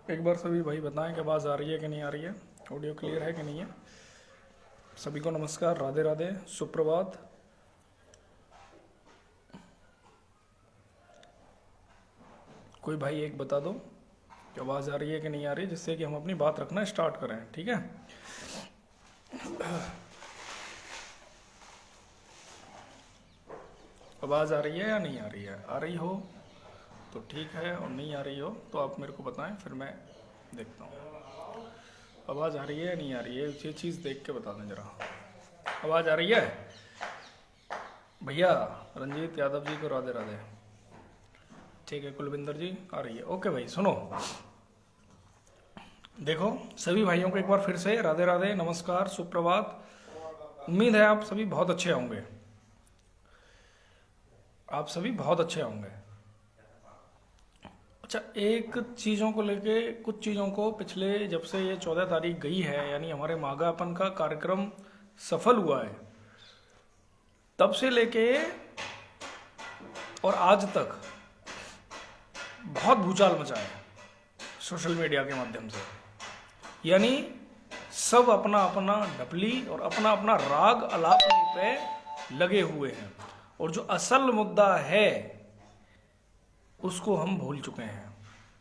एक बार सभी भाई बताएं कि आवाज़ आ रही है कि नहीं आ रही है, ऑडियो क्लियर है कि नहीं है। सभी को नमस्कार, राधे राधे, सुप्रभात। कोई भाई एक बता दो कि आवाज़ आ रही है कि नहीं आ रही है, जिससे कि हम अपनी बात रखना स्टार्ट करें। ठीक है, आवाज़ आ रही है या नहीं आ रही है? आ रही हो तो ठीक है, और नहीं आ रही हो तो आप मेरे को बताएं, फिर मैं देखता हूँ आवाज़ आ रही है या नहीं आ रही है। ये चीज़ देख के बता दें ज़रा। आवाज़ आ रही है भैया? रंजीत यादव जी को राधे राधे। ठीक है, कुलविंदर जी आ रही है। ओके भाई सुनो, देखो सभी भाइयों को एक बार फिर से राधे राधे, नमस्कार, सुप्रभात। उम्मीद है आप सभी बहुत अच्छे होंगे, आप सभी बहुत अच्छे होंगे। अच्छा, एक चीज़ों को लेके, कुछ चीज़ों को पिछले जब से ये 14 तारीख गई है, यानी हमारे माघापन का कार्यक्रम सफल हुआ है, तब से लेके और आज तक बहुत भूचाल मचा है सोशल मीडिया के माध्यम से। यानी सब अपना अपना ढपली और अपना अपना राग अलापने पे लगे हुए हैं, और जो असल मुद्दा है उसको हम भूल चुके हैं।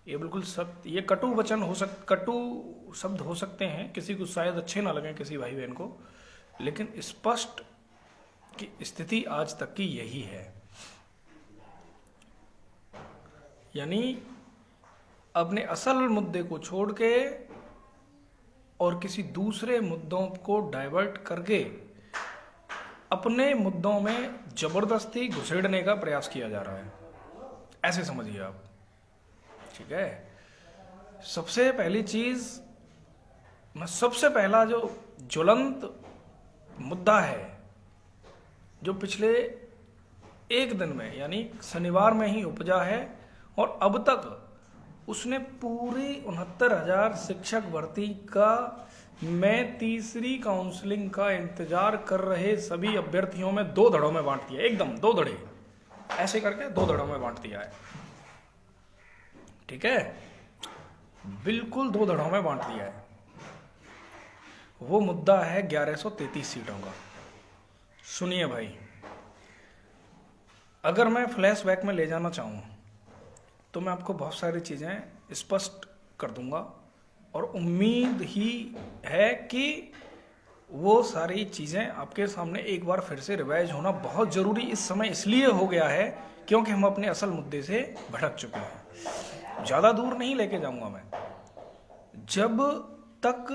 ये बिल्कुल सत्य, ये कटु वचन कटु शब्द हो सकते हैं, किसी को शायद अच्छे ना लगे, किसी भाई बहन को, लेकिन स्पष्ट की स्थिति आज तक की यही है। यानी अपने असल मुद्दे को छोड़ के और किसी दूसरे मुद्दों को डाइवर्ट करके अपने मुद्दों में जबरदस्ती घुसेड़ने का प्रयास किया जा रहा है, ऐसे समझिए आप। ठीक है, सबसे पहली चीज, सबसे पहला जो ज्वलंत मुद्दा है, जो पिछले एक दिन में यानी शनिवार में ही उपजा है, और अब तक उसने पूरी 69,000 शिक्षक भर्ती का में तीसरी काउंसलिंग का इंतजार कर रहे सभी अभ्यर्थियों में 2 धड़ों में बांट दिया। एकदम 2 धड़े ऐसे करके 2 धड़ों में बांट दिया है। ठीक है, बिल्कुल 2 धड़ों में बांट दिया है। वो मुद्दा है 1133 सीटों का। सुनिए भाई, अगर मैं फ्लैशबैक में ले जाना चाहूँ तो मैं आपको बहुत सारी चीज़ें स्पष्ट कर दूंगा, और उम्मीद ही है कि वो सारी चीज़ें आपके सामने एक बार फिर से रिवाइज होना बहुत ज़रूरी इस समय इसलिए हो गया है क्योंकि हम अपने असल मुद्दे से भटक चुके हैं। ज़्यादा दूर नहीं लेके जाऊंगा मैं। जब तक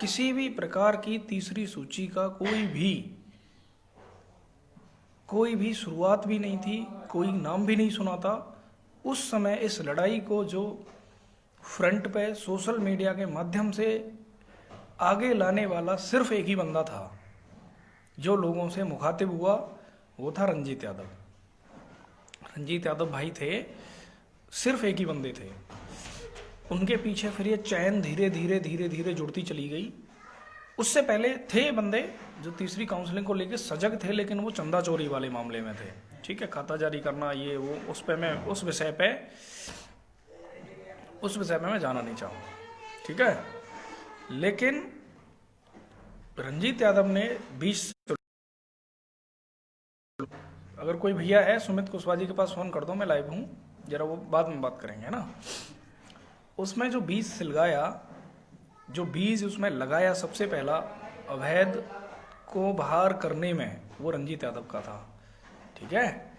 किसी भी प्रकार की तीसरी सूची का कोई भी शुरुआत भी नहीं थी, कोई नाम भी नहीं सुना था, उस समय इस लड़ाई को जो फ्रंट पे सोशल मीडिया के माध्यम से आगे लाने वाला सिर्फ एक ही बंदा था, जो लोगों से मुखातिब हुआ, वो था रंजीत यादव। रंजीत यादव भाई थे, सिर्फ एक ही बंदे थे। उनके पीछे फिर ये चैन धीरे धीरे धीरे धीरे जुड़ती चली गई। उससे पहले थे बंदे जो तीसरी काउंसलिंग को लेकर सजग थे, लेकिन वो चंदा चोरी वाले मामले में थे। ठीक है, खाता जारी करना ये वो, उस विषय पे मैं जाना नहीं चाहूँगा। ठीक है, लेकिन रंजीत यादव ने 20, अगर कोई भैया है सुमित कुशवाहा जी के पास फ़ोन कर दो, मैं लाइव हूँ, जरा वो बाद में बात करेंगे ना। उसमें जो बीज सिलगाया, जो बीज उसमें लगाया सबसे पहला अवैध को बाहर करने में, वो रंजीत यादव का था। ठीक है,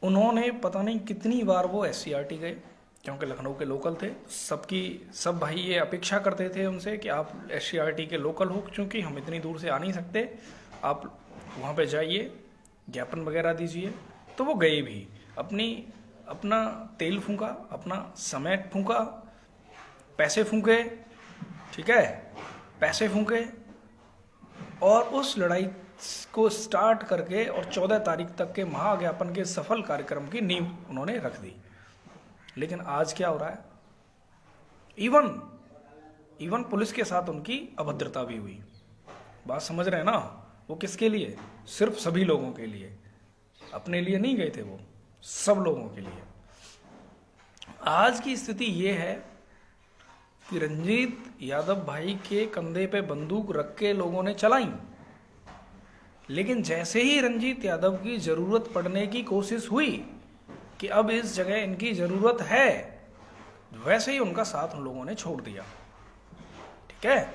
उन्होंने पता नहीं कितनी बार वो SCRT गए, क्योंकि लखनऊ के लोकल थे। सब भाई ये अपेक्षा करते थे उनसे कि आप SCRT के लोकल हो, क्योंकि हम इतनी दूर से आ नहीं सकते, आप वहाँ पे जाइए, ज्ञापन वगैरह दीजिए। तो वो गए भी, अपना तेल फूंका, अपना समय फूंका, पैसे फूंके। ठीक है, पैसे फूंके, और उस लड़ाई को स्टार्ट करके और 14 तारीख तक के महाज्ञापन के सफल कार्यक्रम की नींव उन्होंने रख दी। लेकिन आज क्या हो रहा है, इवन पुलिस के साथ उनकी अभद्रता भी हुई। बात समझ रहे हैं ना? वो किसके लिए? सिर्फ सभी लोगों के लिए, अपने लिए नहीं गए थे वो, सब लोगों के लिए। आज की स्थिति ये है कि रंजीत यादव भाई के कंधे पे बंदूक रख के लोगों ने चलाई, लेकिन जैसे ही रंजीत यादव की जरूरत पड़ने की कोशिश हुई कि अब इस जगह इनकी जरूरत है, वैसे ही उनका साथ उन लोगों ने छोड़ दिया। ठीक है,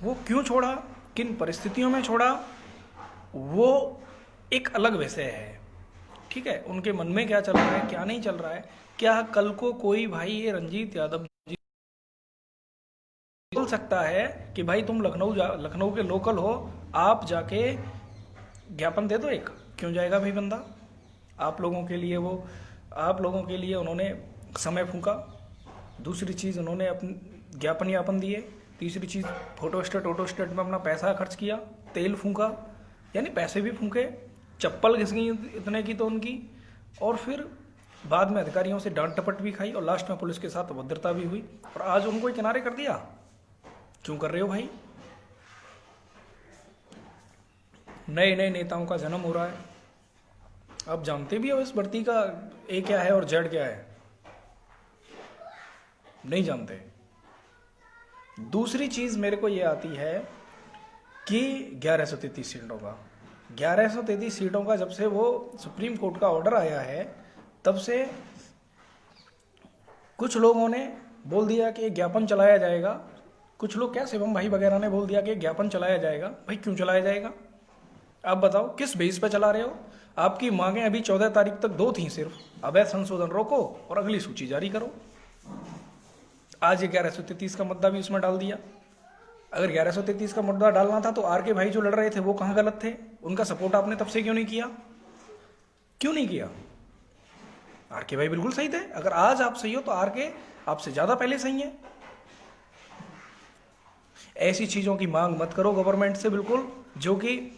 वो क्यों छोड़ा, किन परिस्थितियों में छोड़ा, वो एक अलग विषय है। ठीक है, उनके मन में क्या चल रहा है, क्या नहीं चल रहा है, क्या कल को कोई भाई ये रंजीत यादव जी बोल सकता है कि भाई तुम लखनऊ के लोकल हो, आप जाके ज्ञापन दे दो एक, क्यों जाएगा भाई बंदा? आप लोगों के लिए उन्होंने समय फूंका, दूसरी चीज़ उन्होंने अपने ज्ञापन यापन दिए, तीसरी चीज़ फोटोस्टेट में अपना पैसा खर्च किया, तेल फूंका, यानी पैसे भी फूंके, चप्पल घिस गई इतने की तो उनकी, और फिर बाद में अधिकारियों से डांट टपट भी खाई, और लास्ट में पुलिस के साथ अभद्रता भी हुई, और आज उनको ही किनारे कर दिया। क्यों कर रहे हो भाई? नए नए नेताओं का जन्म हो रहा है, आप जानते भी हो इस भर्ती का ए क्या है और जेड क्या है? नहीं जानते। दूसरी चीज मेरे को ये आती है कि 1133 सीटों का जब से वो सुप्रीम कोर्ट का ऑर्डर आया है, तब से कुछ लोगों ने बोल दिया कि ज्ञापन चलाया जाएगा। कुछ लोग क्या, शिवम भाई वगैरह ने बोल दिया कि ज्ञापन चलाया जाएगा। भाई क्यों चलाया जाएगा? आप बताओ किस बेस पे चला रहे हो? आपकी मांगे अभी 14 तारीख तक 2 थी सिर्फ, अवैध संशोधन रोको और अगली सूची जारी करो। आज ये 1133 का मुद्दा भी उसमें डाल दिया। अगर 1133 का मुद्दा डालना था तो आर के भाई जो लड़ रहे थे वो कहाँ गलत थे? उनका सपोर्ट आपने तब से क्यों नहीं किया? क्यों नहीं किया? आर के भाई बिल्कुल सही थे। अगर आज आप सही हो तो आर के आपसे ज्यादा पहले सही है। ऐसी चीजों की मांग मत करो गवर्नमेंट से बिल्कुल, जो कि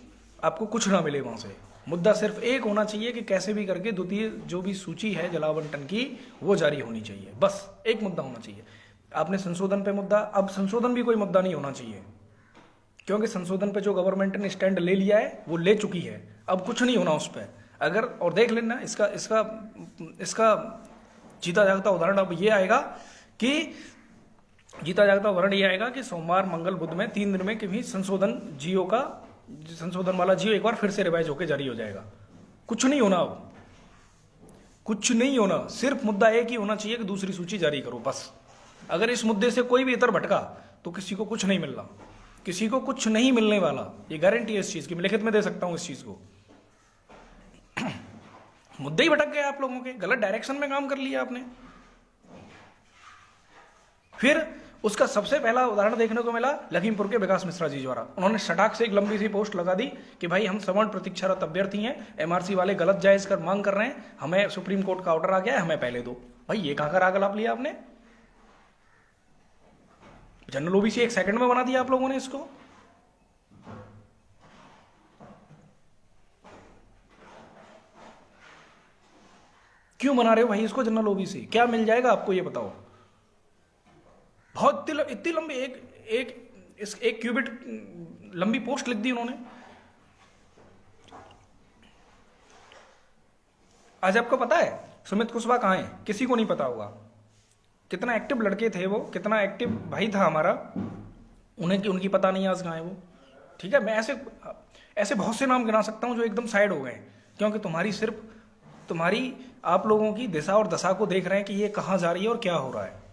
आपको कुछ ना मिले वहां से। मुद्दा सिर्फ एक होना चाहिए कि कैसे भी करके द्वितीय जो भी सूची है जलावंटन की वो जारी होनी चाहिए, बस एक मुद्दा होना चाहिए। आपने संशोधन पे मुद्दा, अब संशोधन भी कोई मुद्दा नहीं होना चाहिए, क्योंकि संशोधन पे जो गवर्नमेंट ने स्टैंड ले लिया है वो ले चुकी है, अब कुछ नहीं होना उस पर। अगर और देख लेना इसका इसका इसका जीता जागता उदाहरण अब ये आएगा कि जीता जागता उदाहरण ये आएगा कि सोमवार मंगल बुध में 3 दिन में कभी संशोधन वाला जियो एक बार फिर से रिवाइज होकर जारी हो जाएगा। कुछ नहीं होना, अब कुछ नहीं होना, सिर्फ मुद्दा एक ही होना चाहिए कि दूसरी सूची जारी करो, बस। अगर इस मुद्दे से कोई भी इतर भटका तो किसी को कुछ नहीं मिलना, किसी को कुछ नहीं मिलने वाला, ये गारंटी है इस चीज की, मैं लिखित में दे सकता हूं इस चीज को। मुद्दे ही भटक गए आप लोगों के, गलत डायरेक्शन में काम कर लिया आपने। फिर उसका सबसे पहला उदाहरण देखने को मिला लखीमपुर के विकास मिश्रा जी द्वारा। उन्होंने सटाक से एक लंबी सी पोस्ट लगा दी कि भाई हम सवर्ण प्रतीक्षारत अभ्यर्थी हैं, एमआरसी वाले गलत जायज कर मांग कर रहे हैं, हमें सुप्रीम कोर्ट का ऑर्डर आ गया है, हमें पहले दो। भाई ये कहां का राग लाप लिया आपने? जनरल ओबीसी 1 सेकंड में बना दिया आप लोगों ने इसको। क्यों बना रहे हो भाई इसको जनरल ओबीसी? क्या मिल जाएगा आपको ये बताओ? बहुत इतनी लंबी एक क्यूबिट लंबी पोस्ट लिख दी उन्होंने। आज आपको पता है सुमित कुशवाहा कहां है? किसी को नहीं पता होगा। कितना एक्टिव लड़के थे वो, कितना एक्टिव भाई था हमारा, उनकी पता नहीं आज कहां है वो। ठीक है, मैं ऐसे बहुत से नाम गिना सकता हूं जो एकदम साइड हो गए, क्योंकि तुम्हारी आप लोगों की दिशा और दशा को देख रहे हैं कि ये कहां जा रही है और क्या हो रहा है।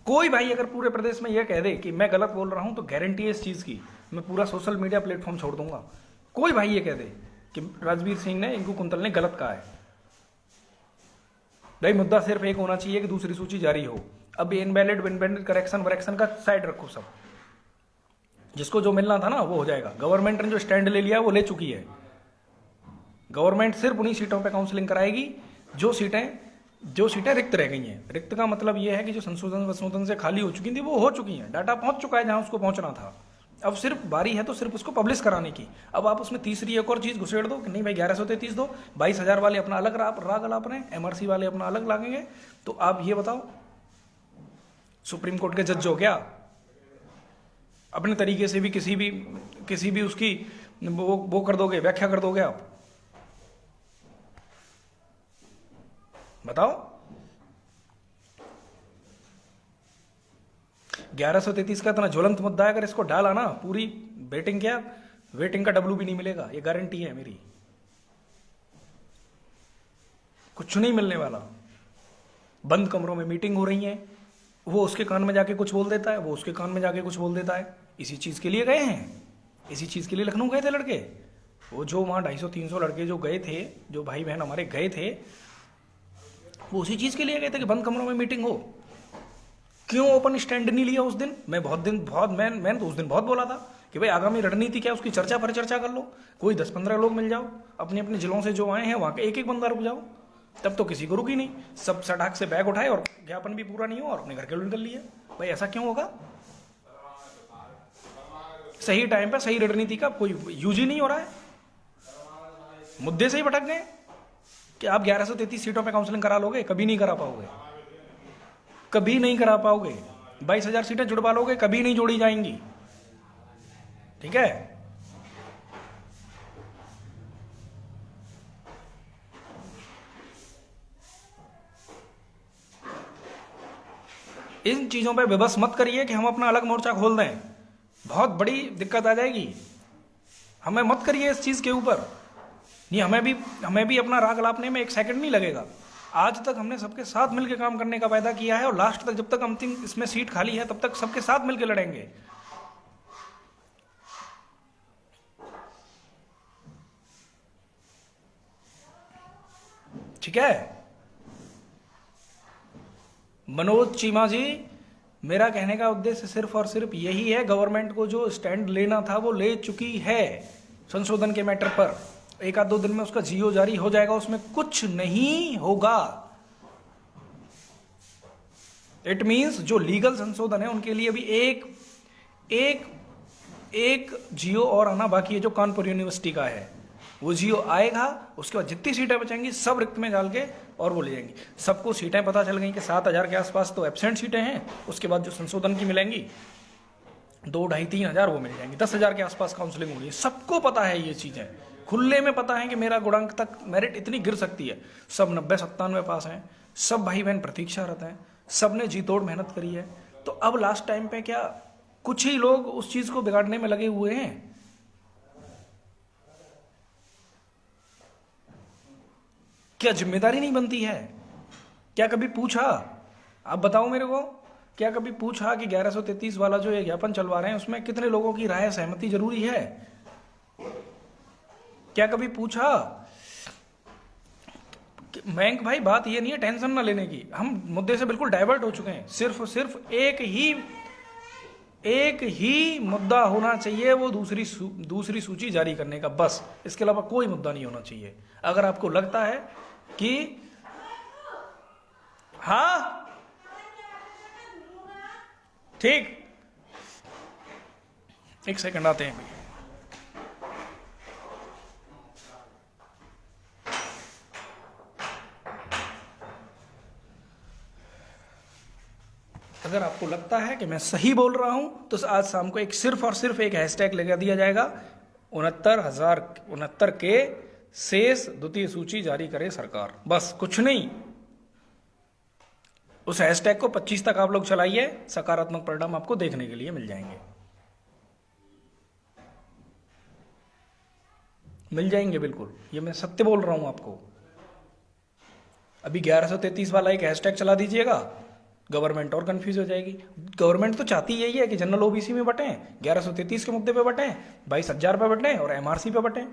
कोई भाई अगर पूरे प्रदेश में यह कह दे कि मैं गलत बोल रहा हूं तो गारंटी है इस चीज की, मैं पूरा सोशल मीडिया प्लेटफॉर्म छोड़ दूंगा। कोई भाई ये कह दे कि राजवीर सिंह ने, इनको कुंतल ने गलत कहा है। भाई मुद्दा सिर्फ एक होना चाहिए कि दूसरी सूची जारी हो। अब इनवैलिड करेक्शन वरेक्शन का साइड रखो, सब जिसको जो मिलना था ना वो हो जाएगा। गवर्नमेंट ने जो स्टैंड ले लिया वो ले चुकी है। गवर्नमेंट सिर्फ उन्हीं सीटों पे काउंसलिंग कराएगी जो सीटें रिक्त रह गई हैं। रिक्त का मतलब ये है कि जो संशोधन से खाली हो चुकी थी वो हो चुकी हैं, डाटा पहुंच चुका है जहां उसको पहुंचना था। अब सिर्फ बारी है तो सिर्फ उसको पब्लिश कराने की। अब आप उसमें तीसरी एक और चीज घुसेड़ दो कि नहीं भाई 1133 दो, 22,000 वाले अपना अलग राग अलाप रहे हैं, एमआरसी वाले अपना अलग लागेंगे। तो आप ये बताओ, सुप्रीम कोर्ट के जज हो क्या? अपने तरीके से भी किसी भी उसकी वो कर दोगे, व्याख्या कर दोगे आप? बताओ। 1133 का इतना ज्वलंत मुद्दा है, अगर इसको डाला ना पूरी वेटिंग, क्या वेटिंग का डब्लू भी नहीं मिलेगा, ये गारंटी है मेरी, कुछ नहीं मिलने वाला। बंद कमरों में मीटिंग हो रही है, वो उसके कान में जाके कुछ बोल देता है, वो उसके कान में जाके कुछ बोल देता है। इसी चीज के लिए गए हैं, इसी चीज के लिए लखनऊ गए थे लड़के। वो जो वहां 250-300 लड़के जो गए थे, जो भाई बहन हमारे गए थे, वो उसी चीज के लिए गए थे कि बंद कमरों में मीटिंग हो। क्यों ओपन स्टैंड नहीं लिया उस दिन? मैंने तो उस दिन बहुत बोला था कि भाई आगामी रणनीति क्या, उसकी चर्चा पर चर्चा कर लो, कोई 10-15 लोग मिल जाओ, अपने अपने जिलों से जो आए हैं वहां के एक एक बंदा रुक जाओ। तब तो किसी को रुकी नहीं, सब सड़क से बैग उठाए और ज्ञापन भी पूरा नहीं हुआ और अपने घर के लोग निकल लिए। भाई ऐसा क्यों होगा? सही टाइम पर सही रणनीति का कोई यूज ही नहीं हो रहा है, मुद्दे से ही भटक गए कि आप 1133 सीटों पे काउंसलिंग करा लोगे, कभी नहीं करा पाओगे, कभी नहीं करा पाओगे। 22,000 सीटें जुड़वा लोगे, कभी नहीं जोड़ी जाएंगी। ठीक है, इन चीजों पे विवश मत करिए कि हम अपना अलग मोर्चा खोल दें, बहुत बड़ी दिक्कत आ जाएगी। हमें मत करिए इस चीज के ऊपर, नहीं, हमें भी अपना राग लापने में एक सेकंड नहीं लगेगा। आज तक हमने सबके साथ मिलकर काम करने का वायदा किया है और लास्ट तक, जब तक अंतिम इसमें सीट खाली है तब तक सबके साथ मिलकर लड़ेंगे। ठीक है मनोज चीमा जी, मेरा कहने का उद्देश्य सिर्फ और सिर्फ यही है, गवर्नमेंट को जो स्टैंड लेना था वो ले चुकी है संशोधन के मैटर पर। 1-2 दिन में उसका जीओ जारी हो जाएगा, उसमें कुछ नहीं होगा। इट मींस जो लीगल संशोधन है उनके लिए भी एक जियो और आना बाकी है, जो कानपुर यूनिवर्सिटी का है। वो जियो आएगा, उसके बाद जितनी सीटें बचेंगी सब रिक्त में डाल के और वो ले जाएंगी। सबको सीटें पता चल गई कि 7,000 के आसपास तो एब्सेंट सीटें हैं, उसके बाद जो संशोधन की मिलेंगी 2-2.5-3 हज़ार वो मिल जाएंगी, 10,000 के आसपास काउंसलिंग होगी। सबको पता है, ये चीजें खुले में पता है कि मेरा गुणांक तक मेरिट इतनी गिर सकती है। सब 90-97 पास हैं, सब भाई बहन प्रतीक्षारत हैं, सब ने जी तोड़ मेहनत करी है। तो अब लास्ट टाइम पे क्या कुछ ही लोग उस चीज को बिगाड़ने में लगे हुए हैं? क्या जिम्मेदारी नहीं बनती है? क्या कभी पूछा, आप बताओ मेरे को, क्या कभी पूछा कि 1133 वाला जो ये ज्ञापन चलवा रहे हैं उसमें कितने लोगों की राय सहमति जरूरी है? क्या कभी पूछा? मयंक भाई बात ये नहीं है, टेंशन ना लेने की, हम मुद्दे से बिल्कुल डाइवर्ट हो चुके हैं। सिर्फ एक ही मुद्दा होना चाहिए, वो दूसरी सूची जारी करने का, बस। इसके अलावा कोई मुद्दा नहीं होना चाहिए। अगर आपको लगता है कि हाँ ठीक, एक सेकंड आते हैं। अगर आपको लगता है कि मैं सही बोल रहा हूं तो आज शाम को सिर्फ और सिर्फ एक हैशटैग लगा दिया जाएगा, 69,069 के शेष द्वितीय सूची जारी करे सरकार, बस, कुछ नहीं। उस हैशटैग को 25 तक आप लोग चलाइए, सकारात्मक परिणाम आपको देखने के लिए मिल जाएंगे, बिल्कुल, ये मैं सत्य बोल रहा हूं आपको। अभी 1133 वाला एक हैशटैग चला दीजिएगा, गवर्नमेंट और कंफ्यूज हो जाएगी। गवर्नमेंट तो चाहती यही है कि जनरल ओबीसी में बटें, 1133 के मुद्दे पे बटें, 22,000 पे बटें और एमआरसी पे बटें,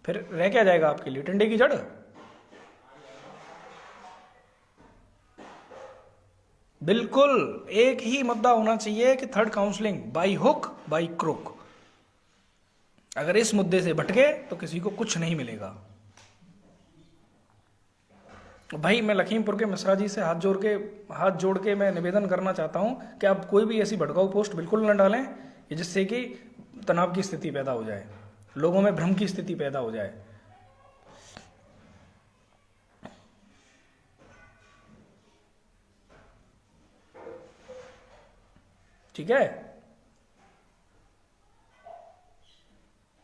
फिर रह क्या जाएगा आपके लिए? टिंडे की जड़। बिल्कुल एक ही मुद्दा होना चाहिए कि third counselling, by hook by crook. अगर इस मुद्दे से भटके तो किसी को कुछ नहीं मिलेगा। भाई मैं लखीमपुर के मिश्रा जी से हाथ जोड़ के मैं निवेदन करना चाहता हूं कि आप कोई भी ऐसी भड़काऊ पोस्ट बिल्कुल न डालें जिससे कि तनाव की स्थिति पैदा हो जाए, लोगों में भ्रम की स्थिति पैदा हो जाए। ठीक है,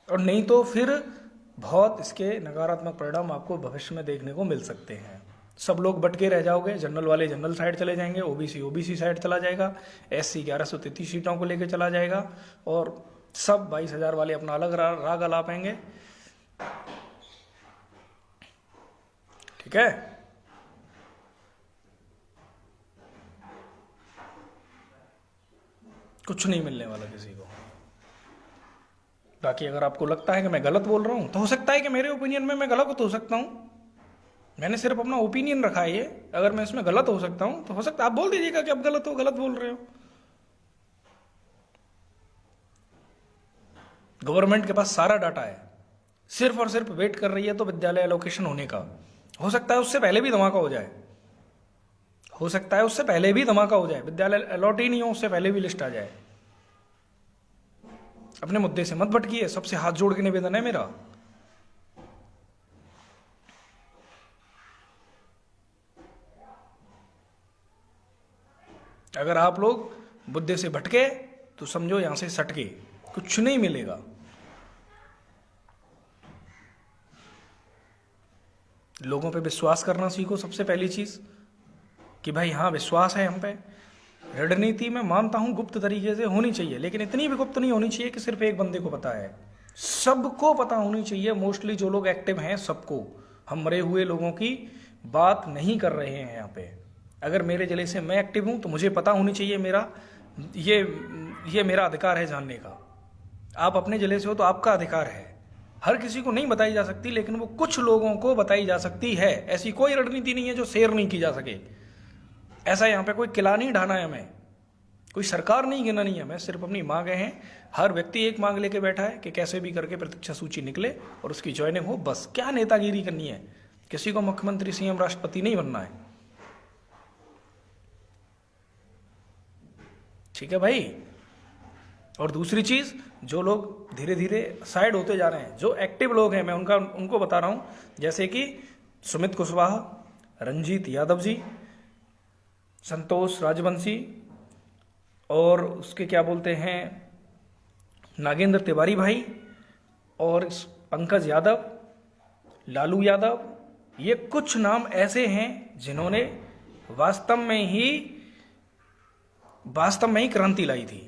और नहीं तो फिर बहुत इसके नकारात्मक परिणाम आपको भविष्य में देखने को मिल सकते हैं। सब लोग बटके रह जाओगे, जनरल वाले जनरल साइड चले जाएंगे, ओबीसी ओबीसी साइड चला जाएगा, एससी 1133 सीटों को लेकर चला जाएगा, और सब 22,000 वाले अपना अलग राग अलापेंगे। ठीक है। कुछ नहीं मिलने वाला किसी को। बाकी अगर आपको लगता है कि मैं गलत बोल रहा हूं, तो हो सकता है कि मेरे ओपिनियन में मैं गलत हो सकता हूं, मैंने सिर्फ अपना ओपिनियन रखा है ये। अगर मैं इसमें गलत हो सकता हूं तो हो सकता है आप बोल दीजिएगा कि आप गलत हो, गलत बोल रहे हो। गवर्नमेंट के पास सारा डाटा है, सिर्फ और सिर्फ वेट कर रही है तो विद्यालय एलोकेशन होने का। हो सकता है उससे पहले भी धमाका हो जाए, हो सकता है उससे पहले भी धमाका हो जाए, विद्यालय अलॉट ही नहीं हो उससे पहले भी लिस्ट आ जाए। अपने मुद्दे से मत भटकिए, सबसे हाथ जोड़ के निवेदन है मेरा। अगर आप लोग मुद्दे से भटके तो समझो यहां से सटके, कुछ नहीं मिलेगा। लोगों पे विश्वास करना सीखो सबसे पहली चीज, कि भाई हाँ विश्वास है हम पे। रणनीति में मानता हूं गुप्त तरीके से होनी चाहिए, लेकिन इतनी भी गुप्त नहीं होनी चाहिए कि सिर्फ एक बंदे को पता है। सबको पता होनी चाहिए, मोस्टली जो लोग एक्टिव हैं सबको। हम मरे हुए लोगों की बात नहीं कर रहे हैं यहाँ पे। अगर मेरे जिले से मैं एक्टिव हूं तो मुझे पता होनी चाहिए, मेरा ये मेरा अधिकार है जानने का। आप अपने जिले से हो तो आपका अधिकार है। हर किसी को नहीं बताई जा सकती, लेकिन वो कुछ लोगों को बताई जा सकती है। ऐसी कोई रणनीति नहीं है जो शेयर नहीं की जा सके। ऐसा यहाँ पे कोई किला नहीं ढाना है हमें, कोई सरकार नहीं गिनानी है हमें, सिर्फ अपनी मांग है। हर व्यक्ति एक मांग लेके बैठा है कि कैसे भी करके प्रतीक्षा सूची निकले और उसकी ज्वाइनिंग हो। बस क्या नेतागिरी करनी है, किसी को मुख्यमंत्री सीएम राष्ट्रपति नहीं बनना है। ठीक है भाई। और दूसरी चीज, जो लोग धीरे धीरे साइड होते जा रहे हैं, जो एक्टिव लोग हैं, मैं उनको बता रहा हूं, जैसे कि सुमित कुशवाहा, रंजीत यादव जी, संतोष राजवंशी, और उसके क्या बोलते हैं नागेंद्र तिवारी भाई, और पंकज यादव, लालू यादव, ये कुछ नाम ऐसे हैं जिन्होंने वास्तव में ही क्रांति लाई थी।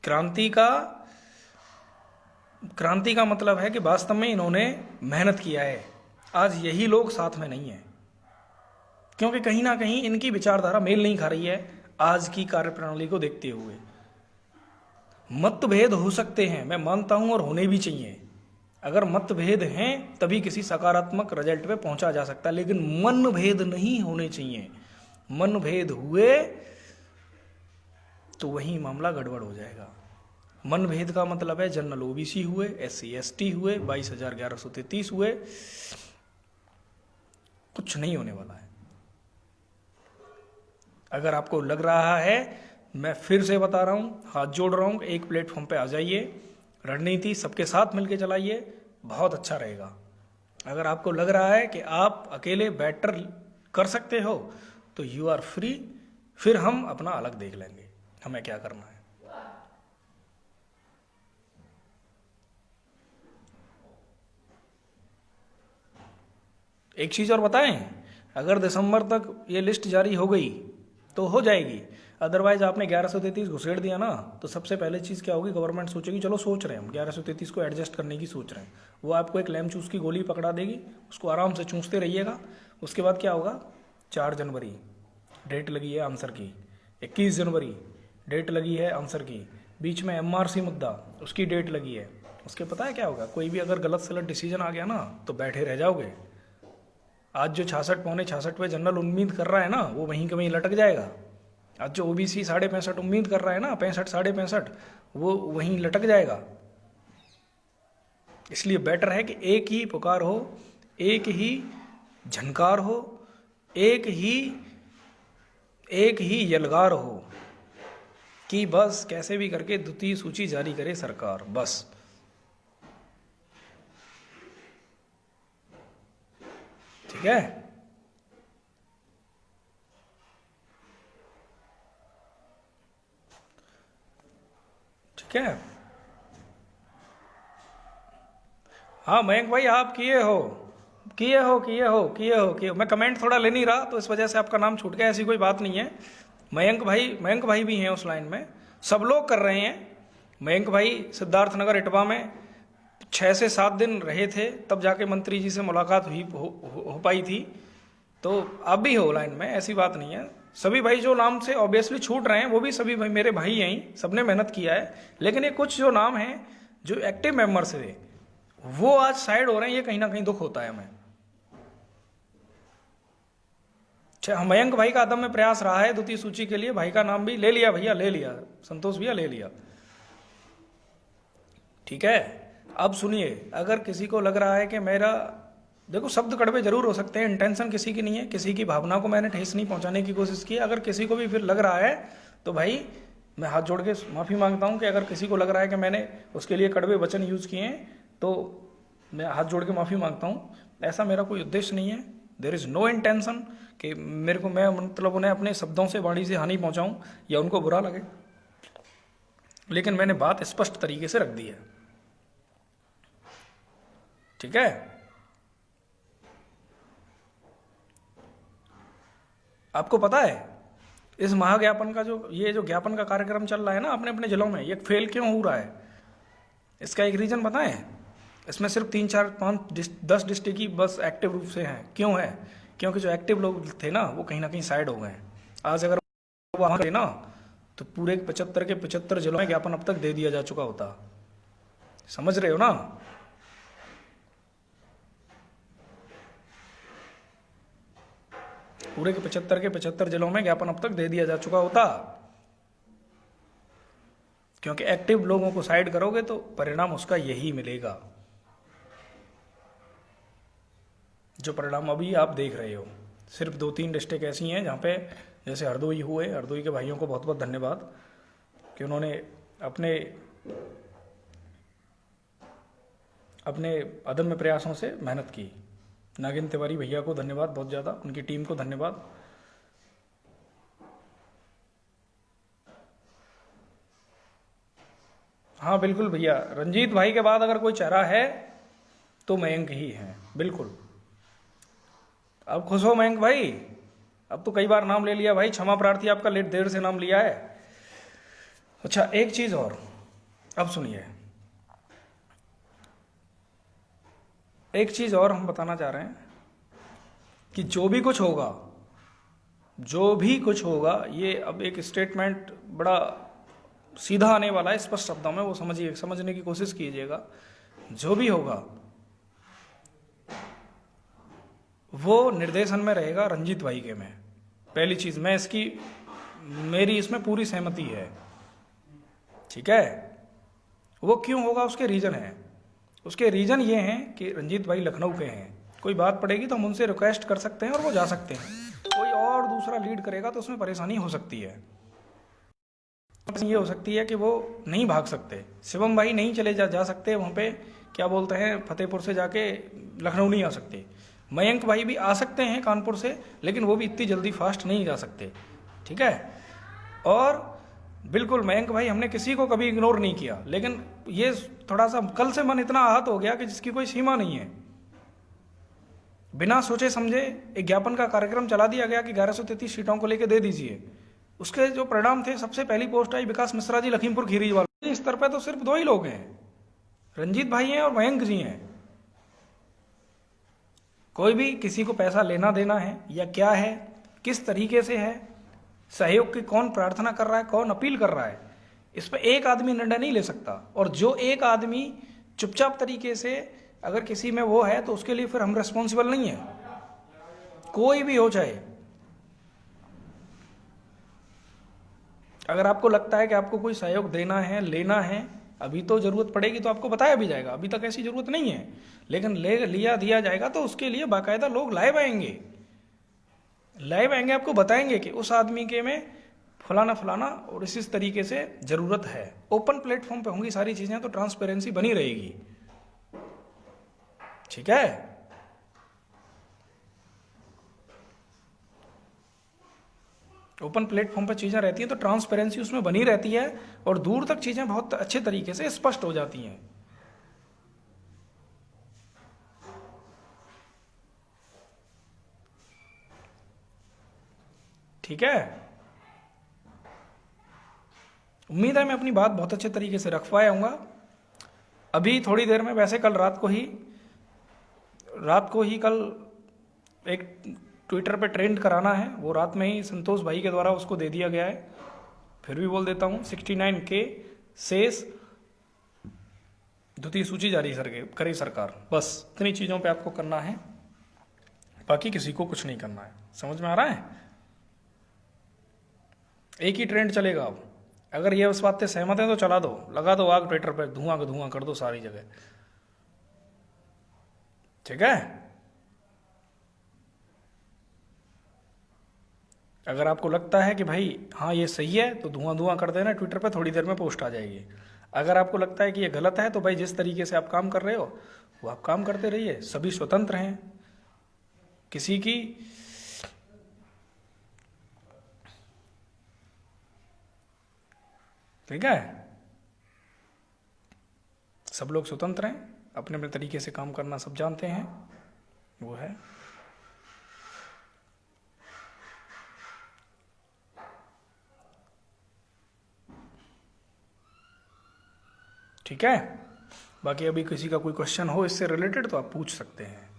क्रांति का मतलब है कि वास्तव में इन्होंने मेहनत किया है। आज यही लोग साथ में नहीं है, क्योंकि कहीं ना कहीं इनकी विचारधारा मेल नहीं खा रही है आज की कार्यप्रणाली को देखते हुए। मतभेद हो सकते हैं, मैं मानता हूं, और होने भी चाहिए। अगर मतभेद हैं तभी किसी सकारात्मक रिजल्ट पे पहुंचा जा सकता है, लेकिन मनभेद नहीं होने चाहिए। मनभेद हुए तो वही मामला गड़बड़ हो जाएगा। मनभेद का मतलब है जनरल ओबीसी हुए, एससी एसटी हुए, 22,1133 हुए, कुछ नहीं होने वाला है। अगर आपको लग रहा है, मैं फिर से बता रहा हूं, हाथ जोड़ रहा हूं, एक प्लेटफॉर्म पे आ जाइए, रणनीति सबके साथ मिलकर चलाइए, बहुत अच्छा रहेगा। अगर आपको लग रहा है कि आप अकेले बेटर कर सकते हो तो यू आर फ्री, फिर हम अपना अलग देख लेंगे हमें क्या करना है। एक चीज और बताएं, अगर दिसंबर तक ये लिस्ट जारी हो गई तो हो जाएगी, अदरवाइज आपने 1133 घुसेड़ दिया ना, तो सबसे पहले चीज़ क्या होगी, गवर्नमेंट सोचेगी चलो सोच रहे हैं हम 1133 को एडजस्ट करने की सोच रहे हैं। वो आपको एक लेम चूस की गोली पकड़ा देगी, उसको आराम से चूसते रहिएगा। उसके बाद क्या होगा, 4 जनवरी डेट लगी है आंसर की, 21 जनवरी डेट लगी है आंसर की, बीच में एमआरसी मुद्दा उसकी डेट लगी है। उसके पता है क्या होगा, कोई भी अगर गलत सलत डिसीजन आ गया ना तो बैठे रह जाओगे। आज जो 66 पौने 66 पे जनरल उम्मीद कर रहा है ना, वो वहीं के वहीं लटक जाएगा। आज जो ओबीसी 65.5 उम्मीद कर रहा है ना, 65 65.5, वो वहीं लटक जाएगा। इसलिए बेटर है कि एक ही पुकार हो, एक ही झनकार हो, एक ही यलगार हो कि बस कैसे भी करके द्वितीय सूची जारी करे सरकार, बस। ठीक है। ठीक है। हाँ मयंक भाई, आप किए हो, किए हो। मैं कमेंट थोड़ा ले नहीं रहा तो इस वजह से आपका नाम छूट गया, ऐसी कोई बात नहीं है। मयंक भाई भी हैं उस लाइन में, सब लोग कर रहे हैं। मयंक भाई सिद्धार्थनगर इटवा में 6 से 7 दिन रहे थे, तब जाके मंत्री जी से मुलाकात हो पाई थी। तो आप भी हो लाइन में, ऐसी बात नहीं है। सभी भाई जो नाम से ऑब्वियसली छूट रहे हैं वो भी सभी भाई मेरे भाई हैं ही, सबने मेहनत किया है। लेकिन ये कुछ जो नाम हैं जो एक्टिव मेंबर्स थे वो आज साइड हो रहे हैं, ये कहीं ना कहीं दुख होता है हमें। मयंक भाई का अदम में प्रयास रहा है द्वितीय सूची के लिए, भाई का नाम भी ले लिया भैया, ले लिया संतोष भैया, ले लिया। ठीक है, अब सुनिए, अगर किसी को लग रहा है कि मेरा, देखो शब्द कड़वे जरूर हो सकते हैं, इंटेंशन किसी की नहीं है, किसी की भावना को मैंने ठेस नहीं पहुंचाने की कोशिश की। अगर किसी को भी फिर लग रहा है तो भाई मैं हाथ जोड़ के माफ़ी मांगता हूं कि अगर किसी को लग रहा है कि मैंने उसके लिए कड़वे वचन यूज़ किए हैं तो मैं हाथ जोड़ के माफ़ी मांगता हूं। ऐसा मेरा कोई उद्देश्य नहीं है, देयर इज़ नो इंटेंशन कि मेरे को मैं मतलब उन्हें अपने शब्दों से वाणी से हानि पहुंचाऊं या उनको बुरा लगे। लेकिन मैंने बात स्पष्ट तरीके से रख दी है, ठीक है। आपको पता है इस महाज्ञापन का जो ज्ञापन का कार्यक्रम चल रहा है ना अपने अपने जिलों में, ये फेल क्यों हो रहा है? इसका एक रीजन बताएं। इसमें सिर्फ 3, 4, 5, 10 डिस्ट्रिक्ट ही बस एक्टिव रूप से हैं। क्यों है? क्योंकि जो एक्टिव लोग थे ना वो कहीं ना कहीं साइड हो गए। आज अगर वहां थे ना तो पूरे 75 के 75 जिलों में ज्ञापन अब तक दे दिया जा चुका होता। समझ रहे हो ना? पूरे के 75 जिलों में ज्ञापन अब तक दे दिया जा चुका होता। क्योंकि एक्टिव लोगों को साइड करोगे तो परिणाम उसका यही मिलेगा, जो परिणाम अभी आप देख रहे हो। सिर्फ 2-3 डिस्ट्रिक्ट ऐसी हैं जहाँ पे, जैसे हरदोई हुए, हरदोई के भाइयों को बहुत बहुत धन्यवाद कि उन्होंने अपने अदम्य प्रयासों से मेहनत की। नागिन तिवारी भैया को धन्यवाद बहुत ज़्यादा, उनकी टीम को धन्यवाद। हाँ बिल्कुल भैया, रंजीत भाई के बाद अगर कोई चेहरा है तो मयंक ही है, बिल्कुल। अब खुश हो मयंक भाई? अब तो कई बार नाम ले लिया भाई, क्षमा प्रार्थी, आपका लेट देर से नाम लिया है। अच्छा एक चीज और, अब सुनिए, एक चीज और हम बताना चाह रहे हैं कि जो भी कुछ होगा, ये अब एक स्टेटमेंट बड़ा सीधा आने वाला है, स्पष्ट शब्दों में, वो समझने की कोशिश कीजिएगा। जो भी होगा वो निर्देशन में रहेगा रंजीत भाई के में। पहली चीज मेरी इसमें पूरी सहमति है, ठीक है। वो क्यों होगा उसके रीजन है। उसके रीजन ये हैं कि रंजीत भाई लखनऊ के हैं, कोई बात पड़ेगी तो हम उनसे रिक्वेस्ट कर सकते हैं और वो जा सकते हैं। कोई और दूसरा लीड करेगा तो उसमें परेशानी हो सकती है। ये हो सकती है कि वो नहीं भाग सकते, शिवम भाई नहीं चले जा सकते वहाँ पे, क्या बोलते हैं, फतेहपुर से जाके लखनऊ नहीं आ सकते। मयंक भाई भी आ सकते हैं कानपुर से, लेकिन वो भी इतनी जल्दी फास्ट नहीं जा सकते, ठीक है। और बिल्कुल मयंक भाई, हमने किसी को कभी इग्नोर नहीं किया, लेकिन ये थोड़ा सा कल से मन इतना आहत हो गया कि जिसकी कोई सीमा नहीं है। बिना सोचे समझे एक ज्ञापन का कार्यक्रम चला दिया गया कि 1133 सीटों को लेकर दे दीजिए। उसके जो परिणाम थे, सबसे पहली पोस्ट आई विकास मिश्रा जी लखीमपुर खीरी वाले। इस स्तर पर तो सिर्फ 2 ही लोग हैं, रंजीत भाई हैं और मयंक जी हैं। कोई भी किसी को पैसा लेना देना है या क्या है, किस तरीके से है, सहयोग की कौन प्रार्थना कर रहा है, कौन अपील कर रहा है, इस पर एक आदमी निर्णय नहीं ले सकता। और जो एक आदमी चुपचाप तरीके से अगर किसी में वो है तो उसके लिए फिर हम रिस्पॉन्सिबल नहीं है, कोई भी हो चाहे। अगर आपको लगता है कि आपको कोई सहयोग देना है, लेना है, अभी तो जरूरत पड़ेगी तो आपको बताया भी जाएगा, अभी तक ऐसी जरूरत नहीं है, लेकिन लिया दिया जाएगा तो उसके लिए बाकायदा लोग लाइव आएंगे, आपको बताएंगे कि उस आदमी के में फलाना और इस तरीके से जरूरत है। ओपन प्लेटफॉर्म पे होंगी सारी चीजें तो ट्रांसपेरेंसी बनी रहेगी, ठीक है। ओपन प्लेटफॉर्म पर चीजें रहती हैं तो ट्रांसपेरेंसी उसमें बनी रहती है और दूर तक चीजें बहुत अच्छे तरीके से स्पष्ट हो जाती हैं। ठीक है, उम्मीद है मैं अपनी बात बहुत अच्छे तरीके से रख पाया हूँगा। अभी थोड़ी देर में, वैसे कल रात को ही कल एक ट्विटर पे ट्रेंड कराना है, वो रात में ही संतोष भाई के द्वारा उसको दे दिया गया है। फिर भी बोल देता हूँ, 69K शेष द्वितीय सूची जारी करे सरकार। बस इतनी चीज़ों पे आपको करना है, बाकी किसी को कुछ नहीं करना है। समझ में आ रहा है? एक ही ट्रेंड चलेगा अब। अगर ये उस बात से सहमत है तो चला दो, लगा दो आग ट्विटर पे, धुआं का धुआं कर दो सारी जगह। ठीक है, अगर आपको लगता है कि भाई हाँ ये सही है तो धुआं धुआं कर देना ट्विटर पे, थोड़ी देर में पोस्ट आ जाएगी। अगर आपको लगता है कि ये गलत है तो भाई जिस तरीके से आप काम कर रहे हो वो आप काम करते रहिए, सभी स्वतंत्र हैं, किसी की ठीक है, सब लोग स्वतंत्र हैं, अपने अपने तरीके से काम करना सब जानते हैं, वो है। ठीक है, बाकी अभी किसी का कोई क्वेश्चन हो इससे रिलेटेड तो आप पूछ सकते हैं।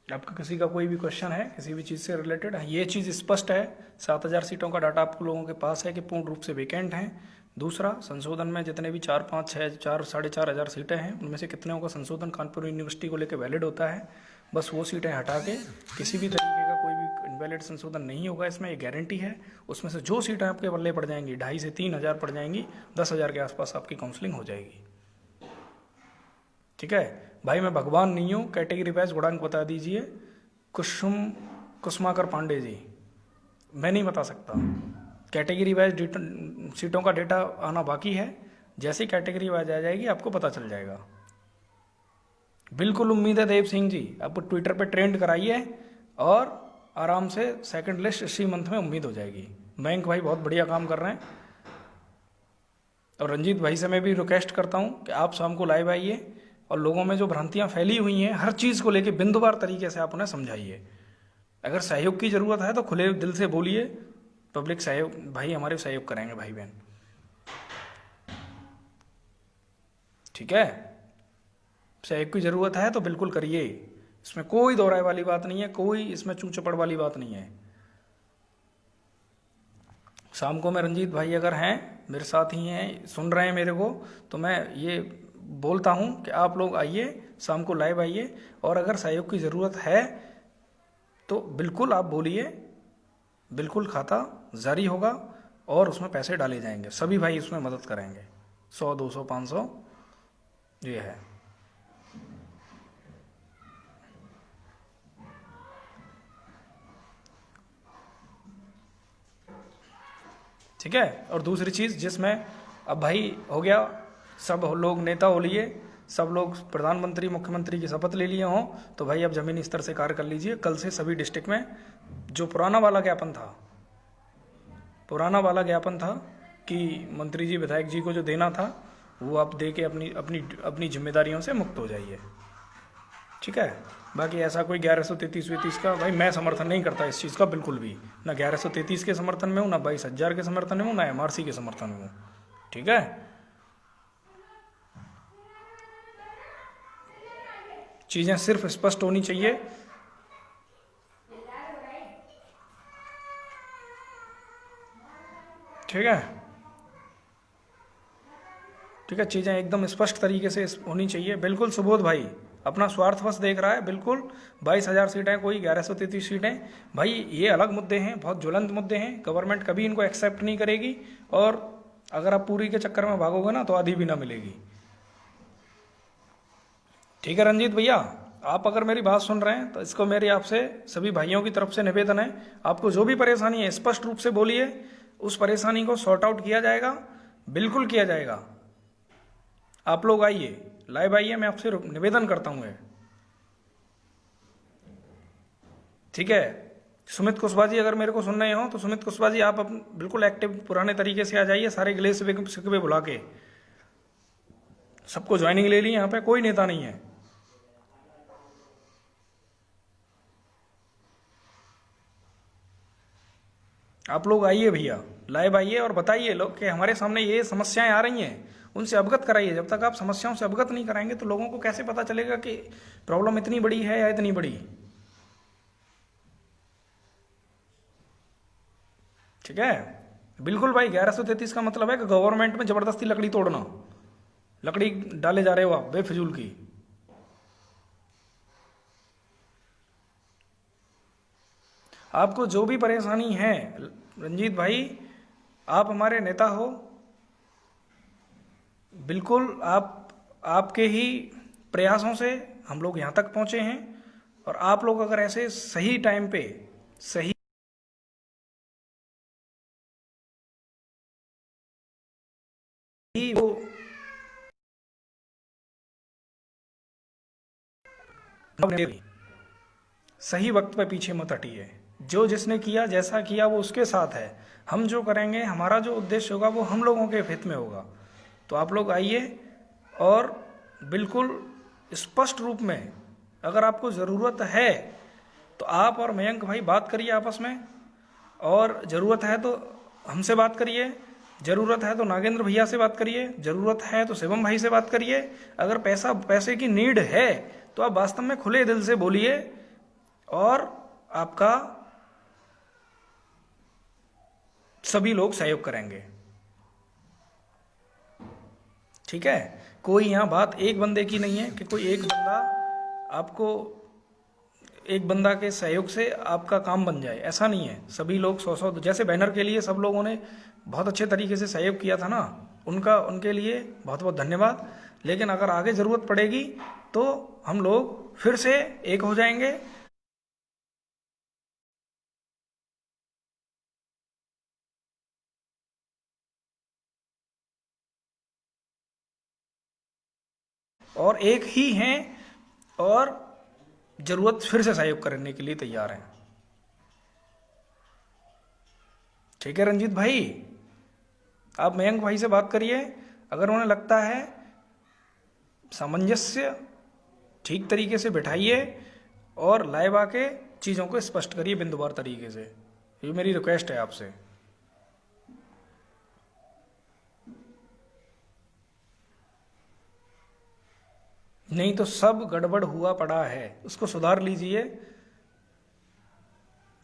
आपका किसी का कोई भी क्वेश्चन है किसी भी चीज़ से रिलेटेड? ये चीज़ स्पष्ट है, 7,000 सीटों का डाटा आप लोगों के पास है कि पूर्ण रूप से वेकेंट हैं। दूसरा, संशोधन में जितने भी 4, 5, 6, 4, 4,500 सीटें हैं उनमें से कितने का संशोधन कानपुर यूनिवर्सिटी को लेकर वैलिड होता है, बस वो सीटें हटा के किसी भी तरीके का कोई भी इनवैलिड संशोधन नहीं होगा इसमें, ये गारंटी है। उसमें से जो सीटें आपके बल्ले पड़ जाएंगी 2,500 से 3,000 पड़ जाएंगी, 10,000 के आसपास आपकी काउंसलिंग हो जाएगी। ठीक है भाई, मैं भगवान नहीं हूँ, कैटेगरी वाइज गुणांक बता दीजिए। कुसुमाकर पांडे जी, मैं नहीं बता सकता, कैटेगरी वाइज सीटों का डेटा आना बाकी है, जैसी कैटेगरी वाइज आ जाएगी आपको पता चल जाएगा। बिल्कुल उम्मीद है देव सिंह जी, आप ट्विटर पे ट्रेंड कराइए और आराम से सेकंड लिस्ट इसी मंथ में उम्मीद हो जाएगी। मयंक भाई बहुत बढ़िया काम कर रहे हैं, और रंजीत भाई से मैं भी रिक्वेस्ट करता हूँ कि आप शाम को लाइव आइए और लोगों में जो भ्रांतियाँ फैली हुई हैं हर चीज़ को लेके बिंदुवार तरीके से आप उन्हें समझाइए। अगर सहयोग की ज़रूरत है तो खुले दिल से बोलिए, पब्लिक सहयोग, भाई हमारे सहयोग करेंगे भाई बहन। ठीक है, सहयोग की ज़रूरत है तो बिल्कुल करिए, इसमें कोई दोहराए वाली बात नहीं है, कोई इसमें चू चपड़ वाली बात नहीं है। शाम को मैं रंजीत भाई अगर हैं मेरे साथ ही हैं, सुन रहे हैं मेरे को, तो मैं ये बोलता हूं कि आप लोग आइए शाम को लाइव आइए, और अगर सहयोग की ज़रूरत है तो बिल्कुल आप बोलिए, बिल्कुल खाता जारी होगा और उसमें पैसे डाले जाएंगे, सभी भाई उसमें मदद करेंगे, 100, 200, 500 ये है। ठीक है, और दूसरी चीज़ जिसमें अब भाई हो गया, सब लोग नेता हो लिए, सब लोग प्रधानमंत्री मुख्यमंत्री की शपथ ले लिए हों, तो भाई अब ज़मीनी स्तर से कार्य कर लीजिए। कल से सभी डिस्ट्रिक्ट में जो पुराना वाला ज्ञापन था कि मंत्री जी विधायक जी को जो देना था वो आप दे के अपनी जिम्मेदारियों से मुक्त हो जाइए। ठीक है, बाकी ऐसा कोई 1133 का भाई मैं समर्थन नहीं करता इस चीज़ का, बिल्कुल भी ना 1133 के समर्थन में हूँ, ना 22,000 के समर्थन में हूँ, ना MRC के समर्थन में हूँ। ठीक है, चीज़ें सिर्फ स्पष्ट होनी चाहिए। ठीक है, ठीक है, चीज़ें एकदम स्पष्ट तरीके से होनी चाहिए। बिल्कुल सुबोध भाई अपना स्वार्थ बस देख रहा है, बिल्कुल 22,000 सीटें, कोई 1133 सीटें, भाई ये अलग मुद्दे हैं, बहुत ज्वलंत मुद्दे हैं, गवर्नमेंट कभी इनको एक्सेप्ट नहीं करेगी, और अगर आप पूरी के चक्कर में भागोगे ना तो आधी भी ना मिलेगी। ठीक है रंजीत भैया, आप अगर मेरी बात सुन रहे हैं तो इसको मेरी आपसे सभी भाइयों की तरफ से निवेदन है, आपको जो भी परेशानी है स्पष्ट रूप से बोलिए, उस परेशानी को सॉर्ट आउट किया जाएगा, बिल्कुल किया जाएगा। आप लोग आइए, लाइव आइए, मैं आपसे निवेदन करता हूँ। ठीक है, सुमित कुशवाहा जी अगर मेरे को सुन रहे हो तो सुमित कुशवाहा जी आप बिल्कुल एक्टिव पुराने तरीके से आ जाइए, सारे गिले शिकवे बुला के सबको ज्वाइनिंग ले ली। यहाँ पे कोई नेता नहीं है। आप लोग आइए भैया, लाइव आइए और बताइए लोग कि हमारे सामने ये समस्याएं आ रही हैं, उनसे अवगत कराइए। जब तक आप समस्याओं से अवगत नहीं कराएंगे तो लोगों को कैसे पता चलेगा कि प्रॉब्लम इतनी बड़ी है या इतनी बड़ी। ठीक है, बिल्कुल भाई। 1133 का मतलब है कि गवर्नमेंट में जबरदस्ती लकड़ी तोड़ना, लकड़ी डाले जा रहे हो आप बेफिजूल की। आपको जो भी परेशानी है रंजीत भाई, आप हमारे नेता हो, बिल्कुल आपके ही प्रयासों से हम लोग यहाँ तक पहुँचे हैं। और आप लोग अगर ऐसे सही टाइम पे सही वो सही वक्त पे पीछे मत हटिए। जो जिसने किया जैसा किया वो उसके साथ है। हम जो करेंगे, हमारा जो उद्देश्य होगा वो हम लोगों के हित में होगा। तो आप लोग आइए और बिल्कुल स्पष्ट रूप में, अगर आपको ज़रूरत है तो आप और मयंक भाई बात करिए आपस में, और ज़रूरत है तो हमसे बात करिए, ज़रूरत है तो नागेंद्र भैया से बात करिए, ज़रूरत है तो शिवम भाई से बात करिए। अगर पैसे की नीड है तो आप वास्तव में खुले दिल से बोलिए और आपका सभी लोग सहयोग करेंगे। ठीक है, कोई यहाँ बात एक बंदे की नहीं है कि कोई एक बंदा आपको, एक बंदा के सहयोग से आपका काम बन जाए, ऐसा नहीं है। सभी लोग 100 जैसे बैनर के लिए सब लोगों ने बहुत अच्छे तरीके से सहयोग किया था ना, उनके लिए बहुत बहुत धन्यवाद। लेकिन अगर आगे ज़रूरत पड़ेगी तो हम लोग फिर से एक हो जाएंगे। और एक ही हैं और ज़रूरत फिर से सहयोग करने के लिए तैयार हैं। ठीक है रंजीत भाई, आप मयंक भाई से बात करिए। अगर उन्हें लगता है सामंजस्य ठीक तरीके से बिठाइए और लाइव आके चीज़ों को स्पष्ट करिए बिंदुवार तरीके से। ये मेरी रिक्वेस्ट है आपसे। नहीं तो सब गड़बड़ हुआ पड़ा है, उसको सुधार लीजिए।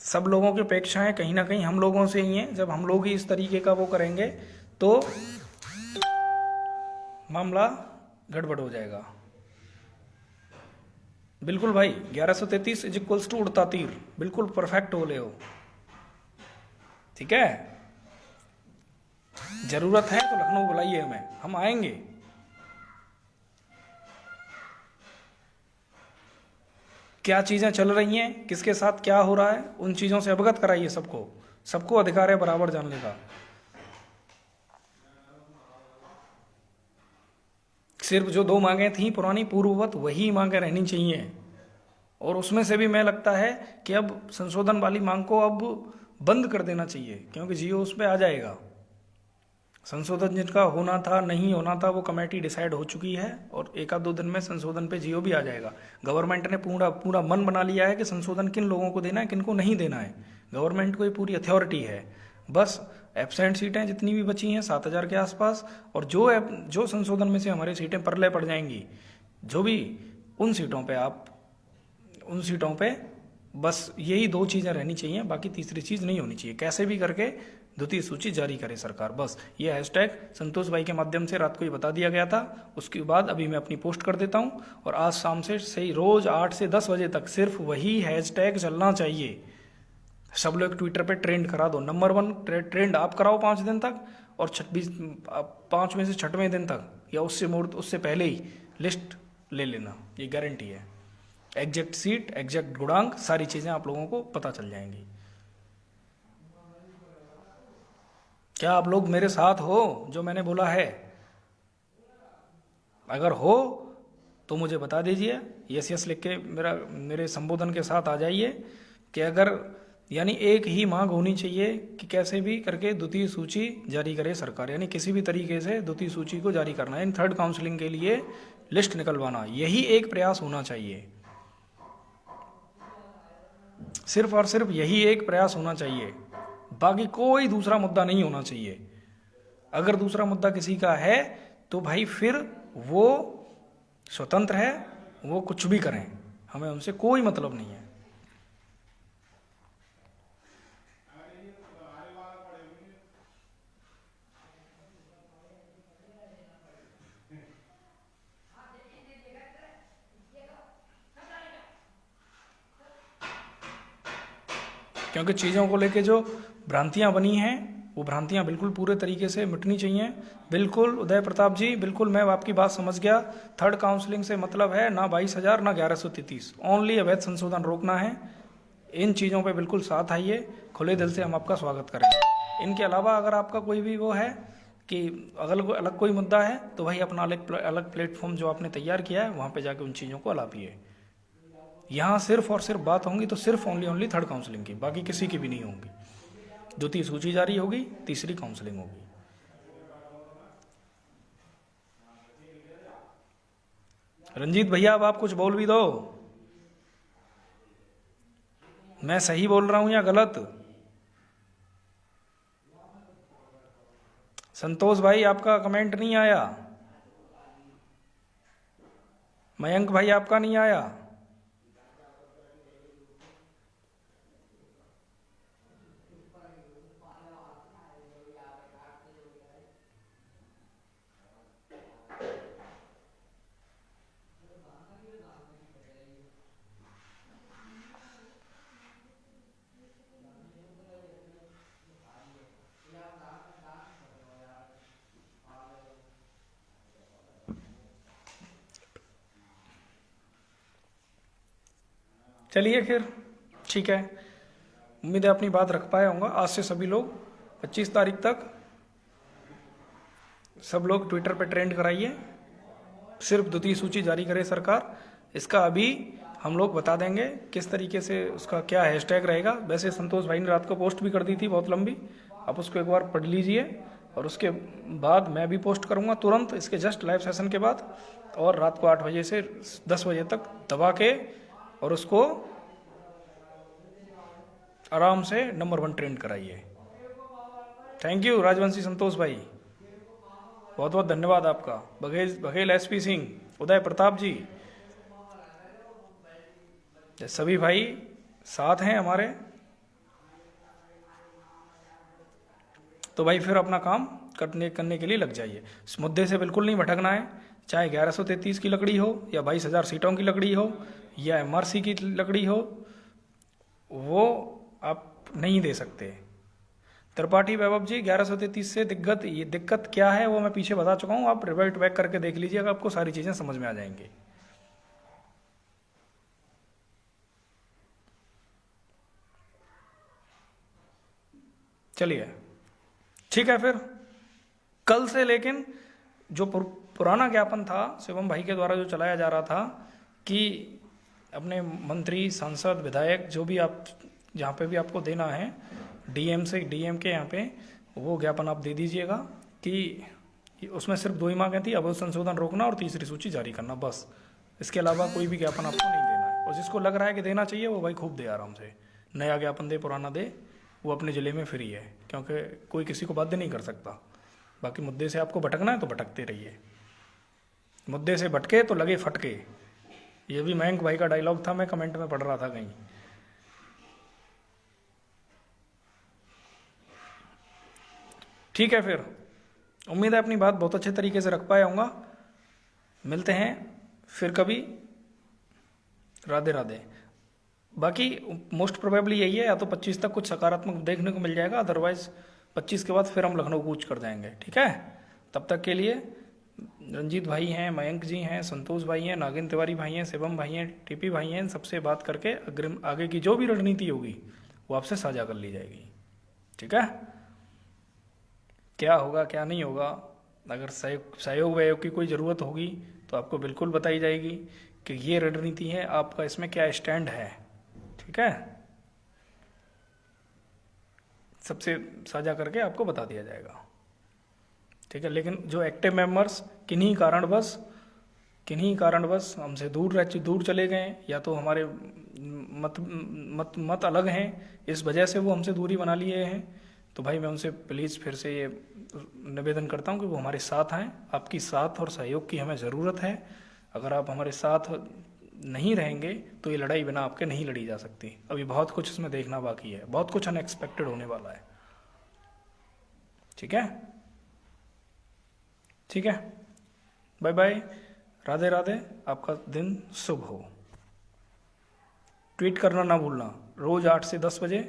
सब लोगों की अपेक्षाएं कहीं ना कहीं हम लोगों से ही हैं। जब हम लोग ही इस तरीके का वो करेंगे तो मामला गड़बड़ हो जाएगा। बिल्कुल भाई, 1133 इज इक्वल्स टू उड़ता तीर, बिल्कुल परफेक्ट बोले हो। ठीक है, जरूरत है तो लखनऊ बुलाइए हमें, हम आएंगे। क्या चीज़ें चल रही हैं, किसके साथ क्या हो रहा है, उन चीज़ों से अवगत कराइए सबको। सबको अधिकार है बराबर जानने का। सिर्फ जो 2 मांगें थी पुरानी पूर्ववत वही मांगें रहनी चाहिए। और उसमें से भी मैं लगता है कि अब संशोधन वाली मांग को अब बंद कर देना चाहिए, क्योंकि जियो उस पर आ जाएगा। संशोधन जिनका होना था नहीं होना था वो कमेटी डिसाइड हो चुकी है, और 1-2 दिन में संशोधन पे जियो भी आ जाएगा। गवर्नमेंट ने पूरा मन बना लिया है कि संशोधन किन लोगों को देना है, किन को नहीं देना है। गवर्नमेंट को ये पूरी अथॉरिटी है। बस एब्सेंट सीटें जितनी भी बची हैं 7000 के आसपास, और जो संशोधन में से हमारी सीटें परले पड़ जाएंगी, जो भी उन सीटों पे बस यही 2 चीज़ें रहनी चाहिए, बाकी तीसरी चीज़ नहीं होनी चाहिए। कैसे भी करके द्वितीय सूची जारी करे सरकार, बस ये हैशटैग संतोष भाई के माध्यम से रात को ही बता दिया गया था। उसके बाद अभी मैं अपनी पोस्ट कर देता हूँ, और आज शाम से सही रोज 8 से 10 बजे तक सिर्फ वही हैशटैग चलना चाहिए। सब लोग ट्विटर पे ट्रेंड करा दो। नंबर 1 ट्रेंड आप कराओ 5 दिन तक, और 5 में से 6वें दिन तक या उससे पहले ही लिस्ट ले लेना, ये गारंटी है। एग्जैक्ट सीट, एग्जैक्ट गुणांक, सारी चीज़ें आप लोगों को पता चल जाएंगी। क्या आप लोग मेरे साथ हो जो मैंने बोला है? अगर हो तो मुझे बता दीजिए, यस यस लिख के मेरे संबोधन के साथ आ जाइए कि अगर यानी एक ही मांग होनी चाहिए कि कैसे भी करके द्वितीय सूची जारी करे सरकार, यानी किसी भी तरीके से द्वितीय सूची को जारी करना है, इन थर्ड काउंसलिंग के लिए लिस्ट निकलवाना, यही एक प्रयास होना चाहिए। सिर्फ और सिर्फ यही एक प्रयास होना चाहिए, बाकी कोई दूसरा मुद्दा नहीं होना चाहिए। अगर दूसरा मुद्दा किसी का है तो भाई फिर वो स्वतंत्र है, वो कुछ भी करें, हमें उनसे कोई मतलब नहीं है। क्योंकि चीज़ों को लेके जो भ्रांतियां बनी हैं वो भ्रांतियां बिल्कुल पूरे तरीके से मिटनी चाहिए। बिल्कुल उदय प्रताप जी, बिल्कुल मैं आपकी बात समझ गया। थर्ड काउंसलिंग से मतलब है ना 22,000 ना 1133, ओनली अवैध संशोधन रोकना है। इन चीज़ों पे बिल्कुल साथ आइए, खुले दिल से हम आपका स्वागत करेंगे। इनके अलावा अगर आपका कोई भी वो है कि अलग कोई मुद्दा है तो भाई अपना अलग प्लेटफॉर्म जो आपने तैयार किया है वहाँ पे जाके उन चीज़ों को अलापिए। यहाँ सिर्फ और सिर्फ बात होंगी तो सिर्फ ओनली थर्ड काउंसलिंग की, बाकी किसी की भी नहीं होंगी। द्वितीय सूची जारी होगी, तीसरी काउंसलिंग होगी। रंजीत भैया अब आप कुछ बोल भी दो, मैं सही बोल रहा हूं या गलत? संतोष भाई आपका कमेंट नहीं आया, मयंक भाई आपका नहीं आया। चलिए फिर ठीक है, उम्मीद है अपनी बात रख पाया होगा। आज से सभी लोग 25 तारीख तक सब लोग ट्विटर पे ट्रेंड कराइए, सिर्फ द्वितीय सूची जारी करे सरकार। इसका अभी हम लोग बता देंगे किस तरीके से उसका क्या हैशटैग रहेगा। वैसे संतोष भाई ने रात को पोस्ट भी कर दी थी बहुत लंबी, आप उसको एक बार पढ़ लीजिए। और उसके बाद मैं भी पोस्ट करूँगा तुरंत इसके जस्ट लाइव सेशन के बाद, और रात को 8 बजे से 10 बजे तक दबा के और उसको आराम से नंबर 1 ट्रेंड कराइए। थैंक यू राजवंशी संतोष भाई, बहुत बहुत धन्यवाद आपका। बघेल एसपी सिंह, उदय प्रताप जी, सभी भाई साथ हैं हमारे। तो भाई फिर अपना काम करने के लिए लग जाइए। इस मुद्दे से बिल्कुल नहीं भटकना है, चाहे 1133 की लकड़ी हो या 22,000 सीटों की लकड़ी हो या एमआरसी की लकड़ी हो, वो आप नहीं दे सकते। त्रिपाठी वैभव जी, 1133 से दिक्कत क्या है वो मैं पीछे बता चुका हूँ, आप रिवर्ट बैक करके देख लीजिएगा, आपको सारी चीज़ें समझ में आ जाएंगी। चलिए ठीक है फिर कल से, लेकिन जो पुराना ज्ञापन था शिवम भाई के द्वारा जो चलाया जा रहा था कि अपने मंत्री, सांसद, विधायक जो भी आप जहाँ पे भी आपको देना है, डीएम के यहाँ पे वो ज्ञापन आप दे दीजिएगा कि उसमें सिर्फ 2 ही मांगें थी, अवैध संशोधन रोकना और तीसरी सूची जारी करना, बस। इसके अलावा कोई भी ज्ञापन आपको नहीं देना है। और जिसको लग रहा है कि देना चाहिए वो भाई खूब दे आराम से, नया ज्ञापन दे पुराना दे, वो अपने ज़िले में फ्री है, क्योंकि कोई किसी को बाध्य नहीं कर सकता। बाकी मुद्दे से आपको भटकना है तो भटकते रहिए, मुद्दे से भटके तो लगे फटके, ये भी मयंक भाई का डायलॉग था, मैं कमेंट में पढ़ रहा था कहीं। ठीक है फिर, उम्मीद है अपनी बात बहुत अच्छे तरीके से रख पाया होऊंगा। मिलते हैं फिर कभी, राधे राधे। बाकी मोस्ट प्रोबेबली यही है, या तो 25 तक कुछ सकारात्मक देखने को मिल जाएगा, अदरवाइज 25 के बाद फिर हम लखनऊ कूच कर जाएंगे। ठीक है, तब तक के लिए रंजीत भाई हैं, मयंक जी हैं, संतोष भाई हैं, नागिन तिवारी भाई हैं, शिवम भाई हैं, टीपी भाई हैं, सबसे बात करके अग्रिम आगे की जो भी रणनीति होगी वो आपसे साझा कर ली जाएगी। ठीक है, क्या होगा क्या नहीं होगा, अगर सहयोग वयोग की कोई ज़रूरत होगी तो आपको बिल्कुल बताई जाएगी कि ये रणनीति है, आपका इसमें क्या स्टैंड है। ठीक है, सबसे साझा करके आपको बता दिया जाएगा, ठीक है। लेकिन जो एक्टिव मेंबर्स किन्हीं कारणवश हमसे दूर चले गए, या तो हमारे मत अलग हैं, इस वजह से वो हमसे दूरी बना लिए हैं, तो भाई मैं उनसे प्लीज़ फिर से ये निवेदन करता हूँ कि वो हमारे साथ आएँ। आपकी साथ और सहयोग की हमें ज़रूरत है। अगर आप हमारे साथ नहीं रहेंगे तो ये लड़ाई बिना आपके नहीं लड़ी जा सकती। अभी बहुत कुछ इसमें देखना बाकी है, बहुत कुछ अनएक्सपेक्टेड होने वाला है, ठीक है। ठीक है, बाय बाय, राधे राधे, आपका दिन शुभ हो। ट्वीट करना ना भूलना, रोज़ 8 से 10 बजे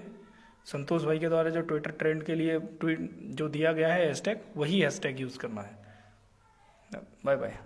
संतोष भाई के द्वारा जो ट्विटर ट्रेंड के लिए ट्वीट जो दिया गया है हैशटैग, वही हैशटैग यूज़ करना है। Bye bye.